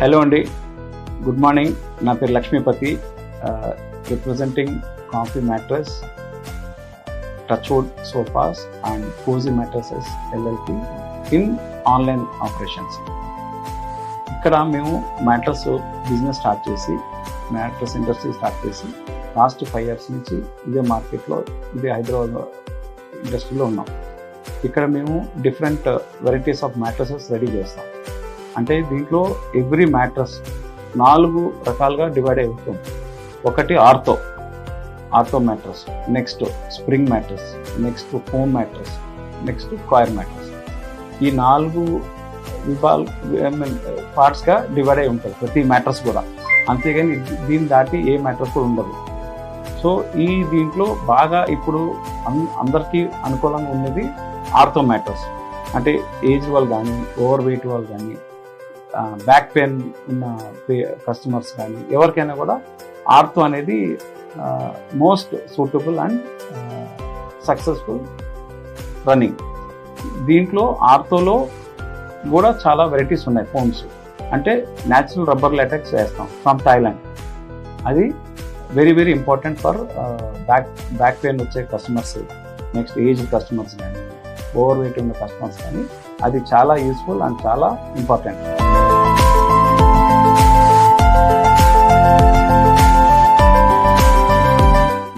Hello అండి, good morning. నా పేరు Lakshmipathi, representing Comfy Mattress, Touchwood sofas and Cozy mattresses LLP in online operations. ఇక్కడ మేము మ్యాట్రస్ బిజినెస్ స్టార్ట్ చేసి, మ్యాట్రస్ ఇండస్ట్రీ స్టార్ట్ చేసి లాస్ట్ 5 years నుంచి ఇదే మార్కెట్లో, ఇదే హైదరాబాద్ ఇండస్ట్రీలో ఉన్నాం. ఇక్కడ మేము different varieties of mattresses ready చేస్తాం. అంటే దీంట్లో ఎవ్రీ మ్యాట్రస్ 4 రకాలుగా డివైడ్ అయి ఉంటుంది. ఒకటి ortho mattress, next spring mattress, next foam mattress, next coir mattress. ఈ 4 పార్ట్స్గా డివైడ్ అయి ఉంటుంది ప్రతి మ్యాట్రస్ కూడా. అంతేగాని దీన్ని దాటి ఏ మ్యాట్రస్ కూడా ఉండదు. సో దీంట్లో బాగా ఇప్పుడు అందరికీ అనుకూలంగా ఉన్నది ఆర్థో మ్యాట్రస్. అంటే ఏజ్ వాళ్ళు కానీ, ఓవర్ వెయిట్ వాళ్ళు కానీ, బ్యాక్ పెయిన్ ఉన్న కస్టమర్స్ కానీ, ఎవరికైనా కూడా ఆర్థో అనేది most suitable and successful running. దీంట్లో ఆర్థోలో కూడా చాలా వెరైటీస్ ఉన్నాయి. ఫోమ్స్ అంటే న్యాచురల్ రబ్బర్ లాటెక్స్ వేస్తాం ఫ్రమ్ థాయిలాండ్. అది very very important for back pain వచ్చే కస్టమర్స్, నెక్స్ట్ ఏజ్ కస్టమర్స్ కానీ, ఓవర్ వెయిట్ ఉన్న కస్టమర్స్ కానీ అది చాలా యూస్ఫుల్ అండ్ చాలా ఇంపార్టెంట్.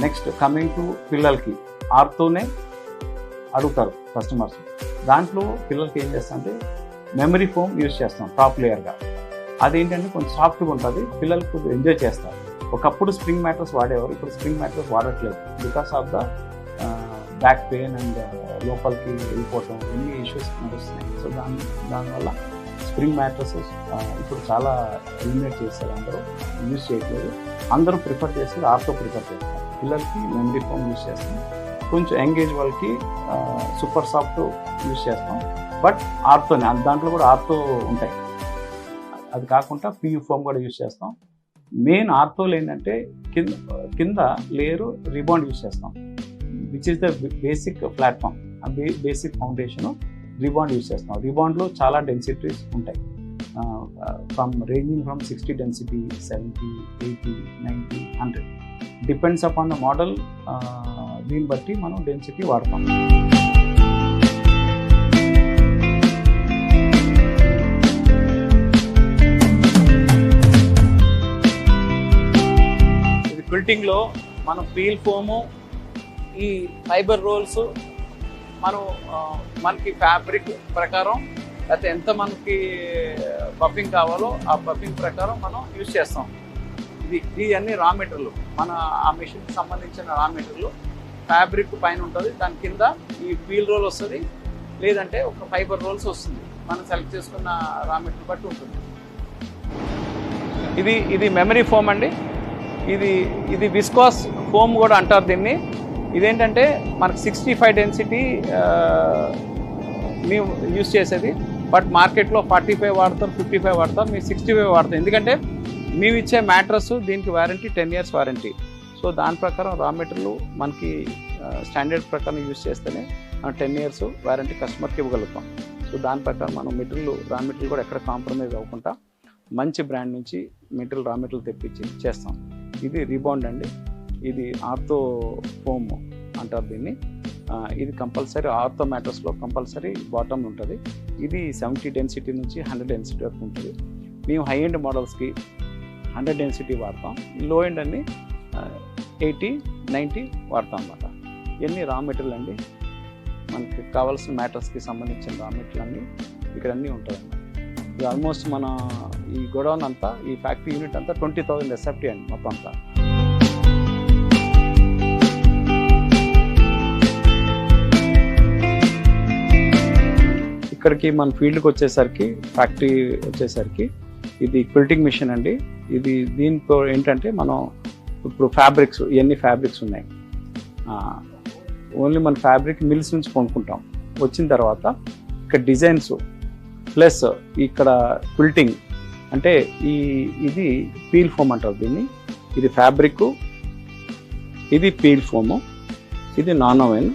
నెక్స్ట్ కమింగ్ టు పిల్లలకి, ఆర్థోనే అడుగుతారు కస్టమర్స్. దాంట్లో పిల్లలకి ఏం చేస్తామంటే మెమరీ ఫోమ్ యూజ్ చేస్తాం టాప్ లేయర్గా. అదేంటంటే కొంచెం సాఫ్ట్గా ఉంటుంది, పిల్లలు కొంచెం ఎంజాయ్ చేస్తారు. ఒకప్పుడు స్ప్రింగ్ మ్యాట్రస్ వాడేవారు, ఇప్పుడు స్ప్రింగ్ మ్యాట్రస్ వాడట్లేదు because of the back pain and లోపలికి వెళ్ళిపోవటం, ఎన్ని ఇష్యూస్ నడుస్తున్నాయి. సో దానివల్ల స్ప్రింగ్ మ్యాట్రసెస్ ఇప్పుడు చాలా ఎలిమినేట్ చేస్తారు, అందరూ యూజ్ చేయట్లేదు. అందరూ ప్రిఫర్ చేస్తారు ఆర్థో ప్రిఫర్ చేస్తారు. పిల్లలకి మెమరీ ఫోమ్ యూజ్ చేస్తాం, కొంచెం యంగేజ్ వాళ్ళకి సూపర్ సాఫ్ట్ యూజ్ చేస్తాం. బట్ ఆర్థోనే, దాంట్లో కూడా ఆర్థో ఉంటాయి. అది కాకుండా పియూ ఫోమ్ కూడా యూజ్ చేస్తాం. మెయిన్ ఆర్థోలు ఏంటంటే కింద లేయరు రిబాండ్ యూజ్ చేస్తాం, which is the basic platform, basic foundation రిబాండ్ use చేస్తాం. రిబాండ్లో చాలా డెన్సిటీస్ ఉంటాయి, ranging from 60 density, 70, 80, 90, 100 depends upon the model. దీన్ని బట్టి మనం డెన్సిటీ వాడతాం. ఇది క్విల్టింగ్లో మనం పీల్ ఫోము, ఈ ఫైబర్ రోల్స్ మనకి ఫ్యాబ్రిక్ ప్రకారం, లేకపోతే ఎంత మనకి బఫింగ్ కావాలో ఆ బఫింగ్ ప్రకారం మనం యూజ్ చేస్తాం. ఇది అన్ని రా మెటీరియల్, ఆ మెషిన్కి సంబంధించిన రా మెటీరియల్. ఫ్యాబ్రిక్ పైన ఉంటుంది, దాని కింద ఈ పీల్ రోల్ వస్తుంది, లేదంటే ఒక ఫైబర్ రోల్స్ వస్తుంది. మనం సెలెక్ట్ చేసుకున్న రా మెటీరియల్ బట్టి ఉంటుంది. ఇది మెమరీ ఫోమ్ అండి. ఇది విస్కాస్ ఫోమ్ కూడా అంటారు దీన్ని. ఇదేంటంటే మనకు 65 డెన్సిటీ మేము యూజ్ చేసేది. బట్ మార్కెట్లో 45 వాడతారు, 55 వాడతారు, మీరు 65 వాడతారు. ఎందుకంటే మేము ఇచ్చే మ్యాట్రస్ దీనికి వారంటీ 10 years వారంటీ. సో దాని ప్రకారం రా మెటీరియల్ మనకి స్టాండర్డ్ ప్రకారం యూజ్ చేస్తేనే 10 years వారంటీ కస్టమర్కి ఇవ్వగలుగుతాం. సో దాని ప్రకారం మనం రా మెటీరియల్ కూడా ఎక్కడ కాంప్రమైజ్ అవ్వకుండా మంచి బ్రాండ్ నుంచి రా మెటీరియల్ తెప్పించి చేస్తాం. ఇది రీబాండ్ అండి. ఇది ఆర్థో ఫోమ్ అంటారు దీన్ని. ఇది కంపల్సరీ ఆర్థో మ్యాట్రస్లో కంపల్సరీ బాటమ్ ఉంటుంది. ఇది 70 డెన్సిటీ నుంచి 100 డెన్సిటీ వరకు ఉంటుంది. మేము హై ఎండ్ మోడల్స్కి 100 డెన్సిటీ వాడతాం, లో ఎండ్ అన్ని 80, 90 వాడతాం అన్నమాట. ఇవన్నీ రా మెటీరియల్ అండి. మనకి కావాల్సిన మ్యాట్రస్కి సంబంధించిన రా మెటీరియల్ అన్నీ ఇక్కడ అన్నీ ఉంటాయండి. ఇది ఆల్మోస్ట్ మన ఈ గోడౌన్ అంతా, ఈ ఫ్యాక్టరీ యూనిట్ అంతా 20,000 SFT అండి మొత్తం అంతా. ఇక్కడికి మన ఫీల్డ్కి వచ్చేసరికి, ఫ్యాక్టరీ వచ్చేసరికి, ఇది క్విల్టింగ్ మిషన్ అండి. దీంతో ఏంటంటే మనం ఇప్పుడు ఫ్యాబ్రిక్స్, ఇవన్నీ ఫ్యాబ్రిక్స్ ఉన్నాయి. ఓన్లీ మన ఫ్యాబ్రిక్ మిల్స్ నుంచి కొనుక్కుంటాం. వచ్చిన తర్వాత ఇక్కడ డిజైన్స్ ప్లస్ ఇక్కడ క్విల్టింగ్ అంటే ఇది పీల్ ఫోమ్ అంటారు దీన్ని. ఇది ఫ్యాబ్రిక్, ఇది పీల్ ఫోము, ఇది నాన్ ఓవెన్.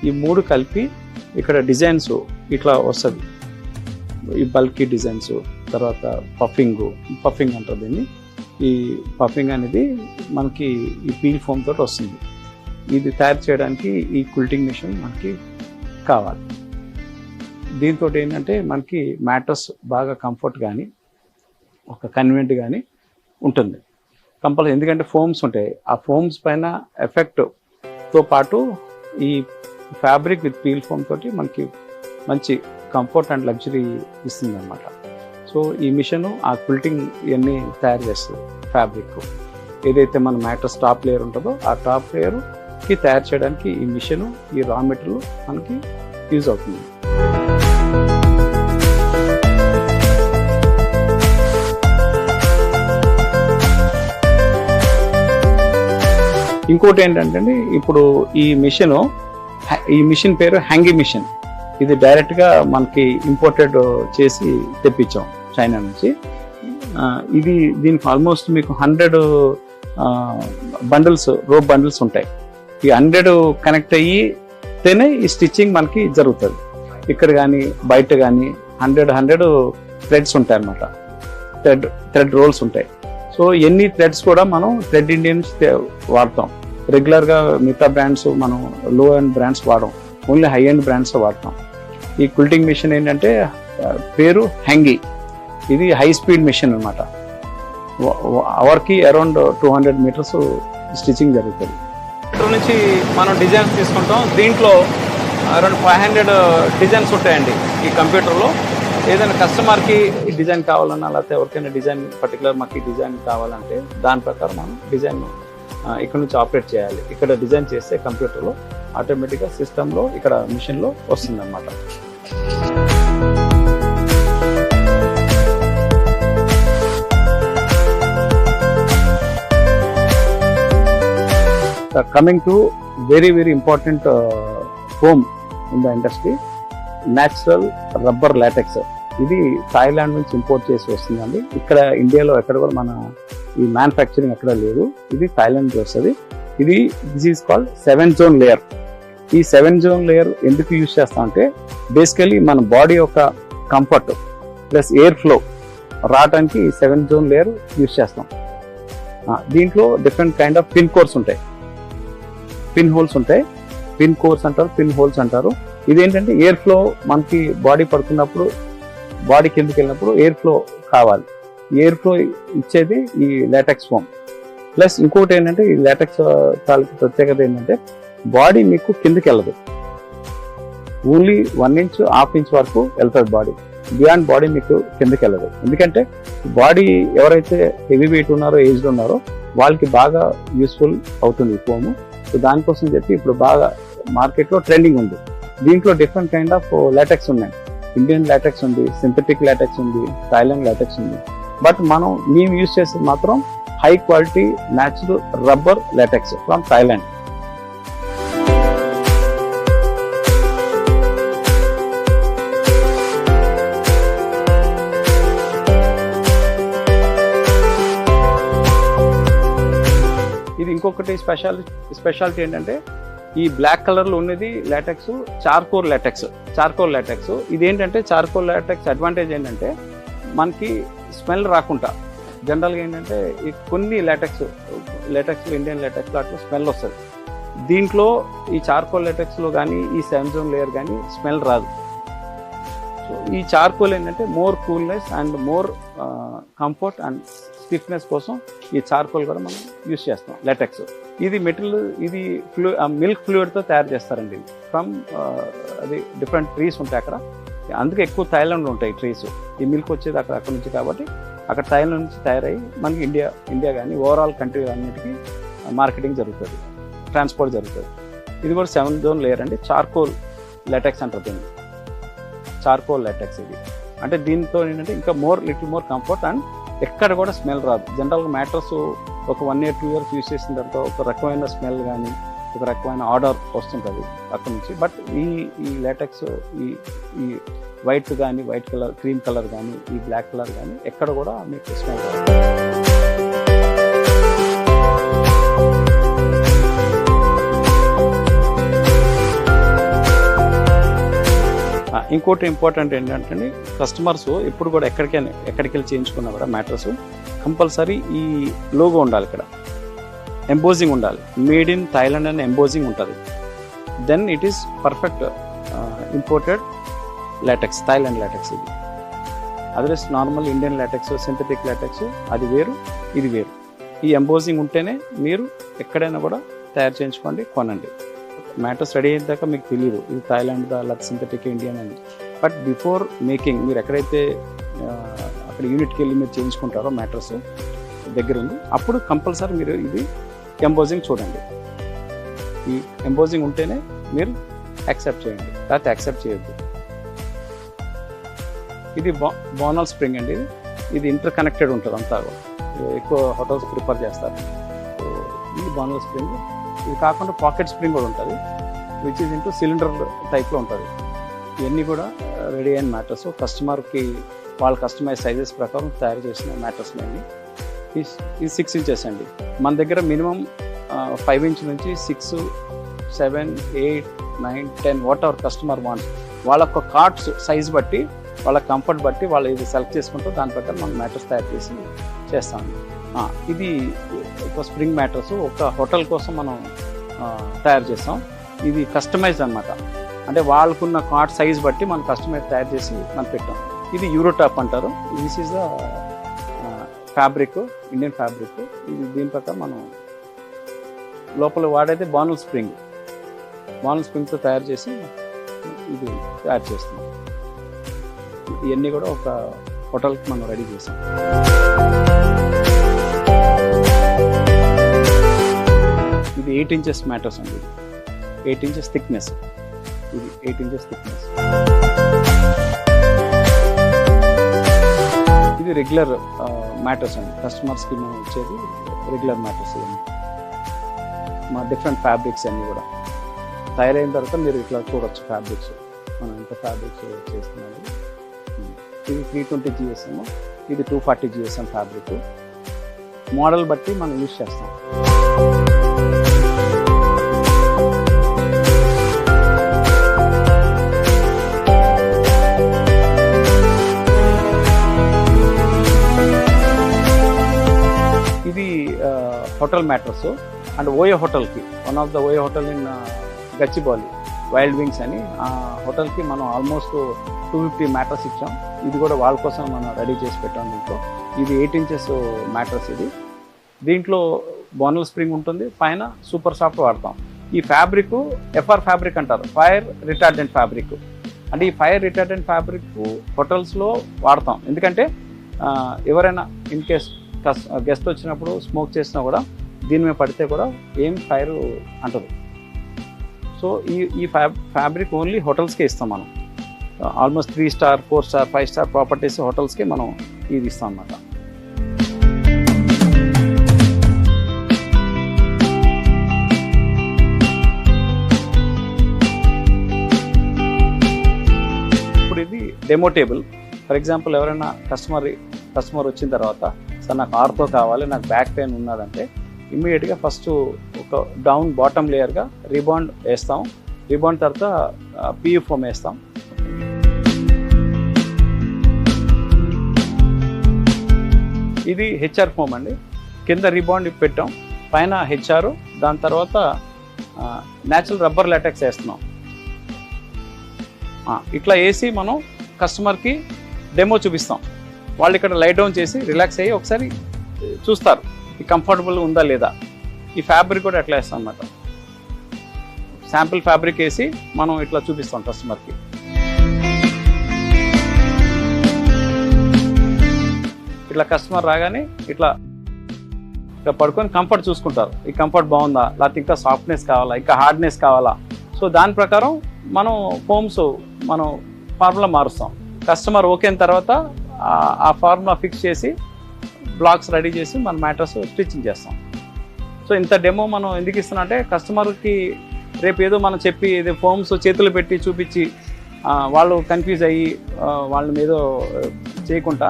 ఈ 3 కలిపి ఇక్కడ డిజైన్స్ ఇట్లా వస్తుంది. ఈ బల్కీ డిజైన్స్, తర్వాత పఫింగ్ అంటారు దీన్ని. ఈ పఫింగ్ అనేది మనకి ఈ పీల్ ఫోమ్ తోటి వస్తుంది. ఇది తయారు చేయడానికి ఈ క్విల్టింగ్ మిషన్ మనకి కావాలి. దీంతో ఏంటంటే మనకి మ్యాట్రస్ బాగా కంఫర్ట్ కానీ ఒక కన్వీనియంట్ కానీ ఉంటుంది కంపల్సరీ. ఎందుకంటే ఫోమ్స్ ఉంటాయి, ఆ ఫోమ్స్ పైన ఎఫెక్ట్తో పాటు ఈ ఫ్యాబ్రిక్ విత్ పీల్ ఫోమ్ తోటి మనకి మంచి కంఫర్ట్ అండ్ లగ్జరీ ఇస్తుంది అనమాట. సో ఈ మిషన్ ఆ క్విల్టింగ్ ఇవన్నీ తయారు చేస్తుంది. ఫ్యాబ్రిక్ ఏదైతే మన మ్యాట్రస్ టాప్ లేయర్ ఉంటుందో ఆ టాప్ లేయర్కి తయారు చేయడానికి ఈ మిషన్, ఈ రా మెటీరియల్ మనకి యూజ్ అవుతుంది. ఇంకోటి ఏంటంటే ఇప్పుడు ఈ మిషన్ పేరు హ్యాంగీ మిషన్. ఇది డైరెక్ట్గా మనకి ఇంపోర్టెడ్ చేసి తెప్పించాం చైనా నుంచి. ఇది దీనికి ఆల్మోస్ట్ మీకు 100 రోప్ బండిల్స్ ఉంటాయి. ఈ 100 కనెక్ట్ అయ్యితేనే ఈ స్టిచ్చింగ్ మనకి జరుగుతుంది. ఇక్కడ కానీ బయట కానీ 100 థ్రెడ్స్ ఉంటాయి అన్నమాట. థ్రెడ్ రోల్స్ ఉంటాయి. సో ఎన్ని థ్రెడ్స్ కూడా మనం థ్రెడ్ ఇండియా నుంచి వాడతాం. రెగ్యులర్గా మిగతా బ్రాండ్స్ మనం లో ఎండ్ బ్రాండ్స్ వాడడం, ఓన్లీ హై ఎండ్ బ్రాండ్స్ వాడతాం. ఈ క్విల్టింగ్ మిషన్ ఏంటంటే పేరు హ్యాంగీ. ఇది హై స్పీడ్ మిషన్ అనమాట. అవర్కి అరౌండ్ 200 మీటర్స్ స్టిచ్చింగ్ జరుగుతుంది. ఇక్కడ నుంచి మనం డిజైన్స్ తీసుకుంటాం. దీంట్లో అరౌండ్ 500 డిజైన్స్ ఉంటాయండి ఈ కంప్యూటర్లో. ఏదైనా కస్టమర్కి ఈ డిజైన్ కావాలన్నా, లేకపోతే ఎవరికైనా డిజైన్ పర్టికులర్ మాకు ఈ డిజైన్ కావాలంటే దాని ప్రకారం మనం డిజైన్ ఇక్కడ నుంచి ఆపరేట్ చేయాలి. ఇక్కడ డిజైన్ చేస్తే కంప్యూటర్లో ఆటోమేటిక్గా సిస్టంలో ఇక్కడ మిషన్లో వస్తుంది అన్నమాట. Coming to very important foam in the industry, natural rubber LaTeX. ఇది థాయిలాండ్ నుంచి ఇంపోర్ట్ చేసి వస్తుందండి. ఇక్కడ ఇండియాలో ఎక్కడ కూడా మన ఈ మ్యానుఫ్యాక్చరింగ్ ఎక్కడ లేదు. ఇది థాయిలాండ్ నుంచి వస్తుంది. This is called 7 zone layer. ఈ 7 జోన్ లేయర్ ఎందుకు యూజ్ చేస్తామంటే బేసికలీ మన బాడీ యొక్క కంఫర్ట్ ప్లస్ ఎయిర్ ఫ్లో రావడానికి 7 జోన్ లేయర్ యూజ్ చేస్తాం. దీంట్లో different kind of pin course ఉంటాయి, పిన్ హోల్స్ ఉంటాయి. పిన్ కోర్స్ అంటారు, పిన్ హోల్స్ అంటారు. ఇదేంటంటే ఎయిర్ ఫ్లో మనకి బాడీ పడుతున్నప్పుడు, బాడీ కిందకి వెళ్ళినప్పుడు ఎయిర్ ఫ్లో కావాలి. ఎయిర్ ఫ్లో ఇచ్చేది ఈ లాటెక్స్ ఫోమ్. ప్లస్ ఇంకోటి ఏంటంటే ఈ లాటెక్స్ తాలూకు ప్రత్యేకత ఏంటంటే బాడీ మీకు కిందకి వెళ్ళదు, ఓన్లీ 1 ఇంచ్ 1/2 ఇంచ్ వరకు వెళ్తుంది బాడీ. బియాండ్ బాడీ మీకు కిందకి వెళ్ళదు. ఎందుకంటే బాడీ ఎవరైతే హెవీ వెయిట్ ఉన్నారో, ఏజ్డ్ ఉన్నారో వాళ్ళకి బాగా యూస్ఫుల్ అవుతుంది ఈ ఫోమ్. సో దానికోసం చెప్పి ఇప్పుడు బాగా మార్కెట్లో ట్రెండింగ్ ఉంది. దీంట్లో డిఫరెంట్ కైండ్ ఆఫ్ లాటెక్స్ ఉన్నాయి. ఇండియన్ లాటెక్స్ ఉంది, సింథటిక్ లాటెక్స్ ఉంది, థాయిలాండ్ లాటెక్స్ ఉంది. బట్ మేము యూజ్ చేసేది మాత్రం high quality natural rubber LaTeX from Thailand. ఇది ఇంకొకటి స్పెషాలిటీ ఏంటంటే ఈ బ్లాక్ కలర్ లో ఉన్నది లాటెక్స్ చార్కోల్ లాటెక్స్. ఇదేంటంటే చార్కోల్ లాటెక్స్ అడ్వాంటేజ్ ఏంటంటే మనకి స్మెల్ రాకుండా. జనరల్గా ఏంటంటే ఈ కొన్ని లాటెక్స్ ఇండియన్ లాటెక్స్ అట్లా స్మెల్ వస్తుంది. దీంట్లో ఈ చార్కోల్ లాటెక్స్లో కానీ ఈ 7 జోన్ లేయర్ కానీ స్మెల్ రాదు. సో ఈ చార్కోల్ ఏంటంటే more coolness and more comfort and stiffness కోసం ఈ చార్కోల్ కూడా మనం యూజ్ చేస్తాం లాటెక్స్. ఇది మెటీరియల్, ఇది మిల్క్ ఫ్లూయిడ్తో తయారు చేస్తారండి. ఫ్రమ్ అది డిఫరెంట్ ట్రీస్ ఉంటాయి అక్కడ. అందుకే ఎక్కువ థాయిలాండ్ ఉంటాయి ట్రీస్. ఈ మిల్క్ వచ్చేది అక్కడ నుంచి, కాబట్టి అక్కడ థాయిలాండ్ నుంచి తయారయ్యి మనకి ఇండియా కానీ ఓవరాల్ కంట్రీ అన్నిటికీ మార్కెటింగ్ జరుగుతుంది, ట్రాన్స్పోర్ట్ జరుగుతుంది. ఇది కూడా 7 జోన్ లేయర్ అండి. చార్కోల్ లాటెక్స్ అంటారు దీన్ని. చార్కోల్ లాటెక్స్ ఇది అంటే దీంతో ఏంటంటే ఇంకా లిటిల్ మోర్ కంఫర్ట్ అండ్ ఎక్కడ కూడా స్మెల్ రాదు. జనరల్గా మ్యాట్రస్ ఒక 1 year 2 years యూజ్ చేసిన తర్వాత ఒక రకమైన స్మెల్ కానీ ఒక రకమైన ఆర్డర్ వస్తుంటుంది అక్కడ నుంచి. బట్ ఈ లాటెక్స్ ఈ వైట్ కానీ, వైట్ కలర్, క్రీమ్ కలర్ కానీ, ఈ బ్లాక్ కలర్ కానీ ఎక్కడ కూడా మీకు స్మెల్ రాదు. ఇంకోటి ఇంపార్టెంట్ ఏంటంటే కస్టమర్స్ ఎప్పుడు కూడా ఎక్కడికి వెళ్ళి చేయించుకున్నా కూడా మ్యాట్రస్ కంపల్సరీ ఈ లోగో ఉండాలి, ఇక్కడ ఎంబోజింగ్ ఉండాలి, మేడ్ ఇన్ థాయిలాండ్ అనే ఎంబోజింగ్ ఉంటుంది. Then it is perfect imported latex, Thailand latex. ఇది otherwise normal Indian latex, synthetic latex అది వేరు, ఇది వేరు. ఈ ఎంబోజింగ్ ఉంటేనే మీరు ఎక్కడైనా కూడా తయారు చేయించుకోండి, కొనండి. మ్యాటర్స్ రెడీ అయిన దాకా మీకు తెలియదు ఇది థాయిలాండ్ లేదా సింథటిక్ ఇండియన్ అని. బట్ బిఫోర్ మేకింగ్ మీరు ఎక్కడైతే అక్కడ యూనిట్కి వెళ్ళి మీరు చేయించుకుంటారో మ్యాటర్స్ దగ్గర ఉంది, అప్పుడు కంపల్సరీ మీరు ఇది ఎంబోజింగ్ చూడండి. ఈ ఎంబోజింగ్ ఉంటేనే మీరు యాక్సెప్ట్ చేయండి, లేకపోతే యాక్సెప్ట్ చేయొద్దు. ఇది బోనల్ స్ప్రింగ్ అండి. ఇది ఇంటర్ కనెక్టెడ్ ఉంటుంది అంతా, ఎక్కువ హోటల్స్ ప్రిఫర్ చేస్తారు. సో ఇది బోనల్ స్ప్రింగ్. ఇది కాకుండా పాకెట్ స్ప్రింగ్ కూడా ఉంటుంది, విచ్ ఈజ్ ఇంటూ సిలిండర్ టైప్లో ఉంటుంది. ఇవన్నీ కూడా రెడీ అయిన మ్యాటర్స్, కస్టమర్కి వాళ్ళ కస్టమైజ్ సైజెస్ ప్రకారం తయారు చేసిన మ్యాటర్స్ అండి. ఇది 6 inches అండి. మన దగ్గర మినిమం 5 inch నుంచి 6, 7, 8, 9, 10 వాట్ ఎవర్ కస్టమర్ వాంట్స్. వాళ్ళ యొక్క కార్డ్స్ సైజ్ బట్టి, వాళ్ళ కంఫర్ట్ బట్టి వాళ్ళు ఇది సెలెక్ట్ చేసుకుంటూ దాని ప్రకారం మనం మ్యాటర్స్ తయారు చేసి చేస్తాము. ఇది ఒక స్ప్రింగ్ మ్యాటర్స్ ఒక హోటల్ కోసం మనం తయారు చేస్తాం. ఇది కస్టమైజ్డ్ అనమాట, అంటే వాళ్ళకున్న కార్డ్ సైజ్ బట్టి మనం కస్టమైజ్ తయారు చేసి మనం పెట్టాం. ఇది యూరోటాప్ అంటారు. This is the fabric, Indian fabric. ఇది దీని ప్రకారం మనం లోపల వాడైతే బోనల్ స్ప్రింగ్తో తయారు చేసి ఇది తయారు చేస్తున్నాం. ఇవన్నీ కూడా ఒక హోటల్కి మనం రెడీ చేసాం. ఇది 8 inches మ్యాటర్స్ అండి. 8 inches థిక్నెస్. ఇది 8 inches థిక్నెస్. ఇది రెగ్యులర్ మ్యాటర్స్ అండి. కస్టమర్స్కి మనం ఇచ్చేది రెగ్యులర్ మ్యాటర్స్. మా డిఫరెంట్ ఫ్యాబ్రిక్స్ అన్నీ కూడా తయారైన తర్వాత మీరు ఇట్లా చూడొచ్చు ఫ్యాబ్రిక్స్, మనం ఎంత ఫ్యాబ్రిక్స్ చేస్తున్నాము. ఇది 320 GSM, ఇది 240 GSM ఫ్యాబ్రిక్. మోడల్ బట్టి మనం యూజ్ చేస్తాం. ఇది హోటల్ మ్యాటర్స్ అండ్ ఓయో హోటల్కి, one of the OYO hotel in Gachibowli, wild wings అని, ఆ హోటల్కి మనం ఆల్మోస్ట్ 250 మ్యాటర్స్ ఇచ్చాం. ఇది కూడా వాళ్ళ కోసం మనం రెడీ చేసి పెట్టాం. దీంట్లో ఇది 8 inches మ్యాటర్స్. ఇది దీంట్లో బోనల్ స్ప్రింగ్ ఉంటుంది, పైన సూపర్ సాఫ్ట్ వాడతాం. ఈ ఫ్యాబ్రిక్ FR ఫ్యాబ్రిక్ అంటారు, ఫైర్ రిటార్డెంట్ ఫ్యాబ్రిక్. అంటే ఈ ఫైర్ రిటార్డెంట్ ఫ్యాబ్రిక్ హోటల్స్లో వాడతాం, ఎందుకంటే ఎవరైనా ఇన్ కేస్ గెస్ట్ వచ్చినప్పుడు స్మోక్ చేసినా కూడా దీని మీద పడితే కూడా ఏం ఫైర్ అంటదు. సో ఈ ఫ్యాబ్రిక్ ఓన్లీ హోటల్స్కే ఇస్తాం మనం. Almost 3 star, 4 star, 5 star properties హోటల్స్కి మనం ఇది ఇస్తాం అన్నమాట. ఇప్పుడు ఇది డెమో టేబుల్. ఫర్ ఎగ్జాంపుల్ ఎవరైనా కస్టమర్ వచ్చిన తర్వాత సార్ నాకు ఆర్తో కావాలి, నాకు బ్యాక్ పెయిన్ ఉన్నదంటే ఇమ్మీడియట్గా ఫస్ట్ ఒక డౌన్ బాటమ్ లేయర్గా రిబాండ్ వేస్తాం. రిబాండ్ తర్వాత PU ఫోమ్ వేస్తాం. ఇది HR ఫోమ్ అండి. కింద రిబాండ్ పెట్టాం, పైన HR, దాని తర్వాత న్యాచురల్ రబ్బర్ లాటెక్స్ వేస్తున్నాం. ఇట్లా వేసి మనం కస్టమర్కి డెమో చూపిస్తాం. వాళ్ళు ఇక్కడ లైట్ డౌన్ చేసి రిలాక్స్ అయ్యి ఒకసారి చూస్తారు ఈ కంఫర్టబుల్గా ఉందా లేదా. ఈ ఫ్యాబ్రిక్ కూడా ఎట్లా వేస్తాం అన్నమాట. శాంపిల్ ఫ్యాబ్రిక్ వేసి మనం ఇట్లా చూపిస్తాం కస్టమర్కి. ఇట్లా కస్టమర్ రాగానే ఇట్లా పడుకొని కంఫర్ట్ చూసుకుంటారు. ఈ కంఫర్ట్ బాగుందా, లేకపోతే ఇంకా సాఫ్ట్నెస్ కావాలా, ఇంకా హార్డ్నెస్ కావాలా. సో దాని ప్రకారం మనం ఫోమ్స్ మనం ఫార్ములా మారుస్తాం. కస్టమర్ ఓకే అయిన తర్వాత ఆ ఫార్ములా ఫిక్స్ చేసి బ్లాక్స్ రెడీ చేసి మన మ్యాటర్స్ స్టిచ్చింగ్ చేస్తాం. సో ఇంత డెమో మనం ఎందుకు ఇస్తున్నాం అంటే కస్టమర్కి రేపు ఏదో మనం చెప్పి ఏదో ఫోమ్స్ చేతులు పెట్టి చూపించి వాళ్ళు కన్ఫ్యూజ్ అయ్యి వాళ్ళని ఏదో చేయకుండా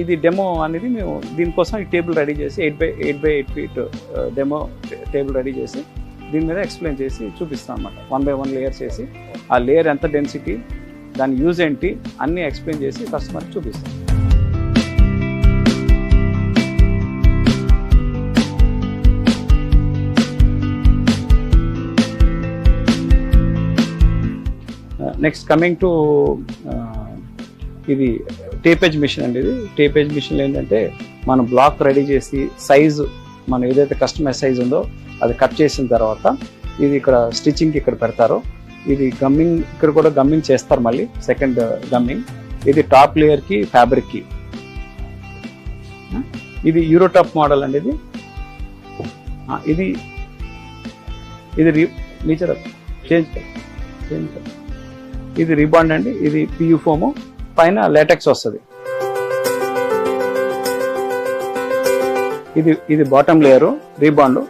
ఇది డెమో అనేది మేము దీనికోసం ఈ టేబుల్ రెడీ చేసి 8 by 8 feet demo table ready చేసి దీని మీద ఎక్స్ప్లెయిన్ చేసి చూపిస్తాం అన్నమాట. 1 by 1 లేయర్స్ చేసి ఆ లేయర్ ఎంత డెన్సిటీ, దాని యూజ్ ఏంటి అన్నీ ఎక్స్ప్లెయిన్ చేసి కస్టమర్కి చూపిస్తాం. నెక్స్ట్ కమింగ్ టు ఇది టేపేజ్ మిషన్ అండి. ఇది టేపేజ్ మిషన్లో ఏంటంటే మనం బ్లాక్ రెడీ చేసి సైజు మనం ఏదైతే కస్టమైజ్ సైజ్ ఉందో అది కట్ చేసిన తర్వాత ఇది ఇక్కడ స్టిచ్చింగ్కి ఇక్కడ పెడతారు. ఇది గమ్మింగ్ ఇక్కడ కూడా గమ్మింగ్ చేస్తారు, మళ్ళీ సెకండ్ గమ్మింగ్. ఇది టాప్ లేయర్కి ఫ్యాబ్రిక్కి. ఇది యూరోటాప్ మోడల్ అండి. ఇది ఇది నేచర్ చేంజ్ ఇది రీబాండ్ అండి. ఇది పియూ ఫోము, పైన లేటెక్స్ వస్తుంది. ఇది బాటమ్ లేయరు రీబాండ్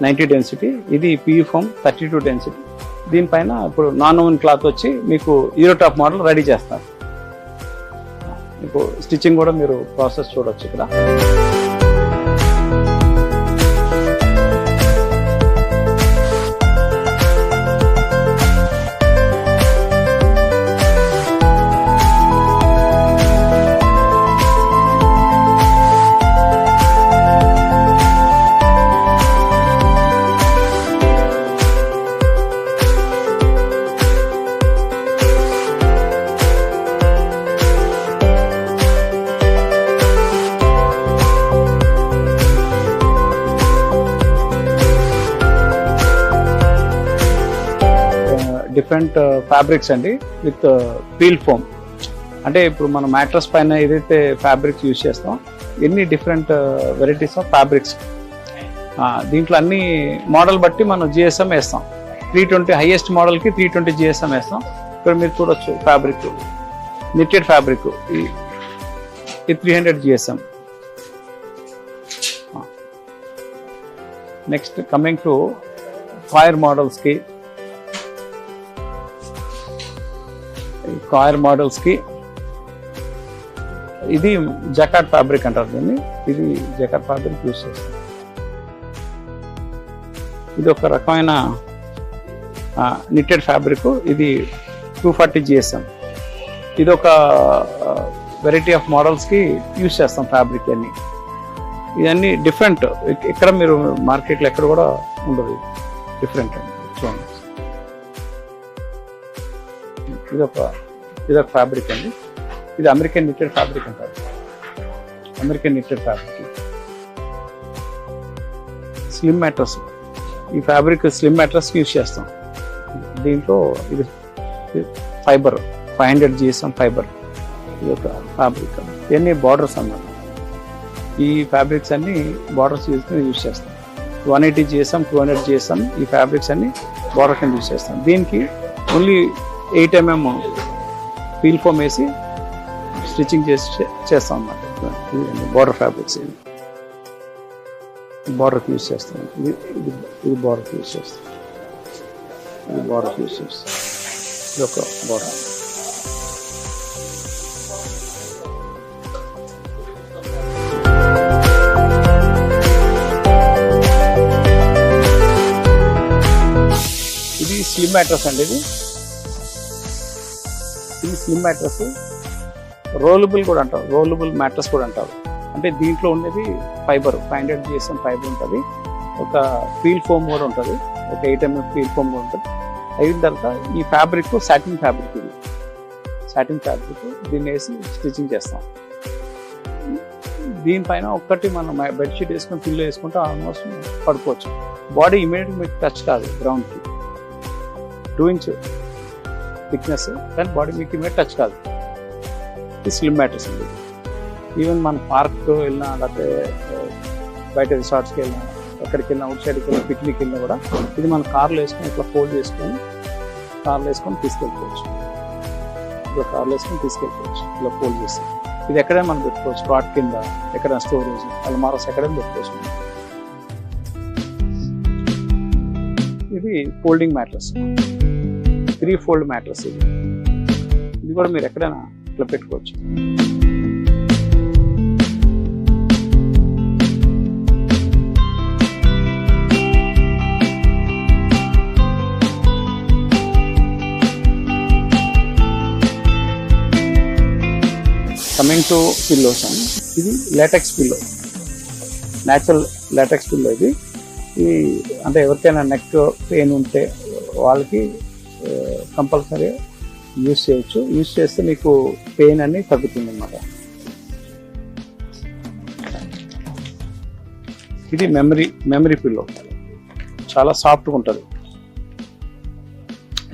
90 డెన్సిటీ. ఇది పియూ ఫోమ్ 32 డెన్సిటీ. దీనిపైన ఇప్పుడు నాన్ ఓవెన్ క్లాత్ వచ్చి మీకు యూరోటాప్ మోడల్ రెడీ చేస్తారు. మీకు స్టిచ్చింగ్ కూడా మీరు ప్రాసెస్ చూడవచ్చు ఇక్కడ. డిఫరెంట్ ఫ్యాబ్రిక్స్ అండి విత్ పీల్ ఫోమ్. అంటే ఇప్పుడు మనం మ్యాట్రస్ పైన ఏదైతే ఫ్యాబ్రిక్స్ యూజ్ చేస్తాం, ఎన్ని డిఫరెంట్ వెరైటీస్ ఆఫ్ ఫ్యాబ్రిక్స్. దీంట్లో అన్ని మోడల్ బట్టి మనం జిఎస్ఎం వేస్తాం. 320 హైయెస్ట్ మోడల్కి 320 జిఎస్ఎం వేస్తాం. ఇక్కడ మీరు చూడొచ్చు ఫ్యాబ్రిక్, నిట్టెడ్ ఫ్యాబ్రిక్. ఈ 300 GSM. Next coming to coir మోడల్స్కి. కాయర్ మోడల్స్కి ఇది జకార్డ్ ఫ్యాబ్రిక్ అంటారు దీన్ని. ఇది జకార్డ్ ఫ్యాబ్రిక్ యూజ్ చేస్తాం. ఇది ఒక రకమైన నిట్టెడ్ ఫ్యాబ్రిక్. ఇది 240 జిఎస్ఎం. ఇది ఒక వెరైటీ ఆఫ్ మోడల్స్కి యూజ్ చేస్తాం ఫ్యాబ్రిక్ అన్ని. ఇవన్నీ డిఫరెంట్. ఇక్కడ మీరు మార్కెట్లో ఎక్కడ కూడా ఉండదు, డిఫరెంట్ అండి. చూడండి, ఇదొక ఫ్యాబ్రిక్ అండి. ఇది అమెరికన్ నిట్టెడ్ ఫ్యాబ్రిక్ అంటారు. American knitted fabric. Slim mattress. ఈ ఫ్యాబ్రిక్ స్లిమ్ మ్యాట్రస్ యూజ్ చేస్తాం. దీంట్లో ఇది ఫైబర్ 500 జిఎస్ఎం ఫైబర్. ఇది ఒక ఫ్యాబ్రిక్. ఇవన్నీ బార్డర్స్ అన్నమాట. ఈ ఫ్యాబ్రిక్స్ అన్ని బార్డర్స్ యూజ్ చేస్తాం. 180 జిఎస్ఎం 200 జిఎస్ఎం ఈ ఫ్యాబ్రిక్స్ అన్ని బార్డర్ కింద యూజ్ చేస్తాం. దీనికి ఓన్లీ 8 mm పీల్ ఫోమ్ వేసి స్టిచ్చింగ్ చేస్తాం అన్నమాట. బార్డర్ ఫ్యాబ్రిక్స్ బార్డర్కి యూజ్ చేస్తాం. ఇది బార్డర్కి యూజ్ చేస్తాం. ఇది బార్డర్కి యూజ్ చేస్తాం. ఇది ఒక బార్డర్. ఇది స్లిమ్ మ్యాట్రస్ అండి. ఇది స్లిమ్ మ్యాట్రస్. రోలబుల్ కూడా అంటారు, రోలబుల్ మ్యాట్రస్ కూడా అంటారు. అంటే దీంట్లో ఉండేది ఫైబర్ 500 జిఎస్ఎం ఫైబర్ ఉంటుంది. ఒక పీల్ ఫోమ్ కూడా ఉంటుంది, ఒక 8 mm పీల్ ఫోమ్ కూడా ఉంటుంది. అయిన తర్వాత ఈ ఫ్యాబ్రిక్ సాటిన్ ఫ్యాబ్రిక్. ఇది సాటిన్ ఫ్యాబ్రిక్. దీన్ని వేసి స్టిచ్చింగ్ చేస్తాం. దీనిపైన ఒక్కటి మనం బెడ్షీట్ వేసుకొని పిల్లో వేసుకుంటే ఆల్మోస్ట్ పడుకోవచ్చు. బాడీ ఇమీడియట్గా మీకు టచ్ కాదు గ్రౌండ్కి. 2 inch థిక్నెస్, కానీ బాడీ మీకు ఇమీడియట్ టచ్ కాదు. ఇది స్లిమ్ మ్యాట్రస్ అండి. ఈవెన్ మన పార్క్ వెళ్ళినా, లేకపోతే బయట రిసార్ట్స్కి వెళ్ళినా, ఎక్కడికి వెళ్ళినా, అవుట్ సైడ్కి వెళ్ళినా, పిక్నిక్ వెళ్ళినా కూడా ఇది మన కార్లో వేసుకొని ఇట్లా ఫోల్డ్ చేసుకొని కార్లో వేసుకొని తీసుకెళ్ళిపోవచ్చు. ఇలా కార్లో వేసుకొని తీసుకెళ్ళిపోవచ్చు ఇలా ఫోల్డ్ చేసి. ఇది ఎక్కడైనా మనం పెట్టుకోవచ్చు, కాట్ కింద, ఎక్కడైనా స్టోరేజ్, అల్మారాస్ ఎక్కడైనా పెట్టుకోవచ్చు. ఇది ఫోల్డింగ్ మ్యాట్రస్, 3-fold మ్యాట్రస్. ఇది కూడా మీరు ఎక్కడైనా ఇట్లా పెట్టుకోవచ్చు. కమింగ్ టు పిల్లోస్ అండి, ఇది LaTeX pillow, natural LaTeX pillow. ఇది అంటే ఎవరికైనా నెక్ పెయిన్ ఉంటే వాళ్ళకి కంపల్సరీ యూస్ చేయొచ్చు. యూస్ చేస్తే మీకు పెయిన్ అనేది తగ్గుతుంది అన్నమాట. ఇది మెమరీ పిల్లో, చాలా సాఫ్ట్గా ఉంటుంది.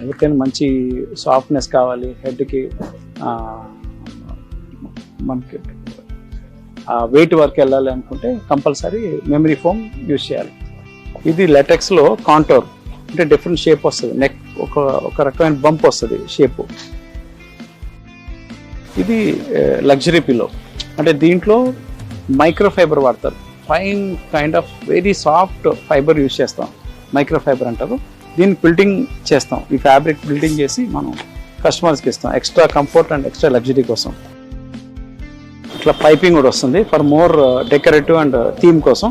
ఎవరికైనా మంచి సాఫ్ట్నెస్ కావాలి, హెడ్కి మనకి వెయిట్ వరకు వెళ్ళాలి అనుకుంటే కంపల్సరీ మెమరీ ఫోమ్ యూజ్ చేయాలి. ఇది లాటెక్స్లో కాంటోర్, అంటే డిఫరెంట్ షేప్ వస్తుంది, నెక్ ఒక రకమైన బంప్ వస్తుంది షేపు. ఇది లగ్జరీ పిల్లో, అంటే దీంట్లో మైక్రో ఫైబర్ వాడతారు. Fine kind of very soft fibre use చేస్తాం, మైక్రో ఫైబర్ అంటారు. దీన్ని బిల్డింగ్ చేస్తాం, ఈ ఫ్యాబ్రిక్ బిల్డింగ్ చేసి మనం కస్టమర్స్కి ఇస్తాం extra comfort and extra luxury కోసం. ఇట్లా పైపింగ్ కూడా వస్తుంది for more decorative and theme కోసం.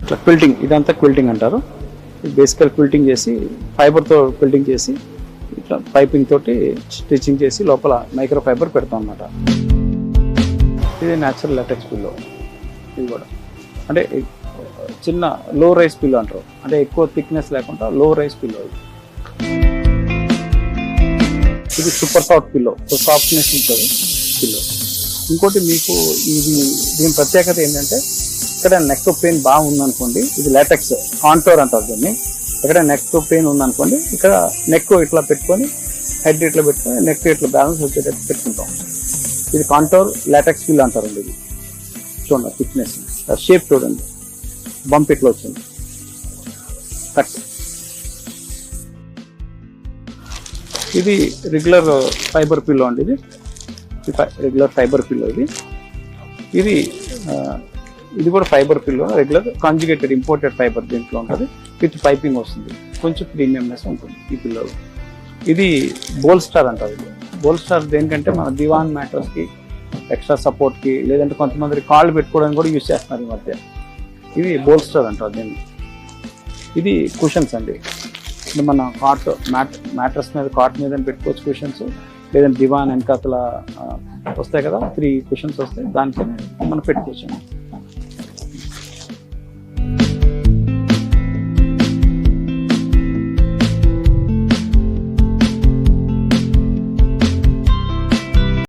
ఇట్లా క్విల్టింగ్, ఇదంతా క్విల్టింగ్ అంటారు. బేసికల్ క్విల్టింగ్ చేసి ఫైబర్తో క్విల్టింగ్ చేసి ఇట్లా పైపింగ్ తోటి స్టిచ్చింగ్ చేసి లోపల మైక్రో ఫైబర్ పెడతాం అన్నమాట. ఇది న్యాచురల్ లాటెక్స్ పిల్లో. ఇది కూడా అంటే చిన్న లో రైస్ పిల్లో అంటారు, అంటే ఎక్కువ థిక్నెస్ లేకుండా లో రైస్ పిల్లో. ఇది సూపర్ సాఫ్ట్ పిల్లో, సాఫ్ట్నెస్ ఉంటుంది పిల్లో. ఇంకోటి మీకు దీని ప్రత్యేకత ఏంటంటే, ఇక్కడ నెక్ పెయిన్ బాగా ఉందనుకోండి, ఇది లాటెక్స్ కాంటోర్ అంటారు దీన్ని. ఇక్కడ నెక్ పెయిన్ ఉందనుకోండి, ఇక్కడ నెక్ ఇట్లా పెట్టుకొని హెడ్ ఇట్లా పెట్టుకొని నెక్ ఇట్లా బ్యాలెన్స్ వచ్చేటట్టు పెట్టుకుంటాం. ఇది కాంటోర్ లాటెక్స్ పిల్లో అంటారండి. ఇది చూడండి థిక్నెస్, షేప్ చూడండి, బంప్ ఇట్లా వచ్చింది కట్. ఇది రెగ్యులర్ ఫైబర్ పిల్లో అండి. ఇది రెగ్యులర్ ఫైబర్ పిల్లో. ఇది కూడా fibre pillow, regular conjugated imported fibre దీంట్లో ఉంటుంది. విత్ పైపింగ్ వస్తుంది, కొంచెం ప్రీమియంనెస్ ఉంటుంది ఈ పిల్లోలో. ఇది బోల్స్టార్ అంటారు. బోల్స్టార్ దేనికంటే మన దివాన్ మ్యాటర్స్కి ఎక్స్ట్రా సపోర్ట్కి, లేదంటే కొంతమంది కాళ్ళు పెట్టుకోవడానికి కూడా యూజ్ చేస్తున్నారు ఈ మధ్య. ఇది బోల్స్టర్ అంటారు దీన్ని. ఇది కుషన్స్ అండి, అంటే మన మ్యాట్రస్ మీద కాట్ మీద పెట్టుకోవచ్చు కుషన్స్, లేదంటే దివాన్ వెనకాతల వస్తాయి కదా 3 కుషన్స్ వస్తాయి, దానికి మనం పెట్టుకోవచ్చు.